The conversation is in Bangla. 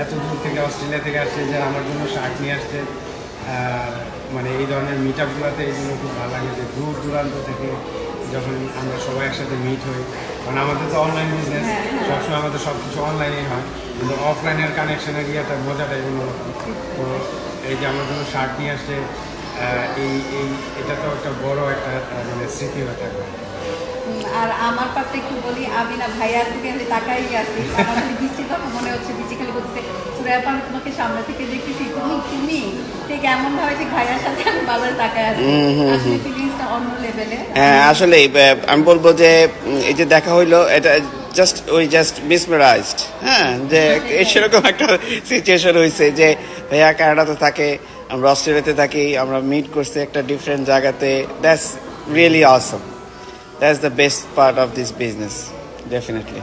এত দূর থেকে অস্ট্রেলিয়া থেকে আসছে, যে আমার জন্য শার্ট নিয়ে আসছে। মানে এই ধরনের মিট আপগুলোতে এই জন্য খুব ভালো লাগে যে দূর দূরান্ত থেকে যখন আমরা সবাই একসাথে মিট হই, কারণ আমাদের তো অনলাইন বিজনেস, সবসময় আমাদের সব কিছু অনলাইনেই হয়, কিন্তু অফলাইনের কানেকশনের গিয়ে মজাটাই অন্যরকম। তো এই যে আমার জন্য শার্ট নিয়ে আসছে, এটা তো একটা বড় একটা মানে স্মৃতি হয়ে থাকবে। আর আমার পাশে একটু বলি, আমি না ভাইয়ার দিকে আমি তাকাই আছি, আমার খালি বৃষ্টির কথা মনে হচ্ছে, বৃষ্টি খালি বলছে সুরাইয়া আমি তোমাকে সামনে থেকে দেখতেছি, তুমি ঠিক এমন ভাবে ঠিক ভাইয়ার সাথে আমি বাজারে তাকাই আছি, আসলে ফিলিংসটা অন্য লেভেলে। হ্যাঁ, আসলে আমি বলবো যে এই যে দেখা হইলো, এটা জাস্ট মিসমেরাইজড। হ্যাঁ, যে সেরকম একটা সিচুয়েশন হয়েছে যে ভাইয়া কানাডাতে থাকে, আমরা অস্ট্রেলিয়াতে থাকি, আমরা মিট করছি একটা ডিফারেন্ট জায়গাতে। That's really Assam. That's the best part of this business, definitely.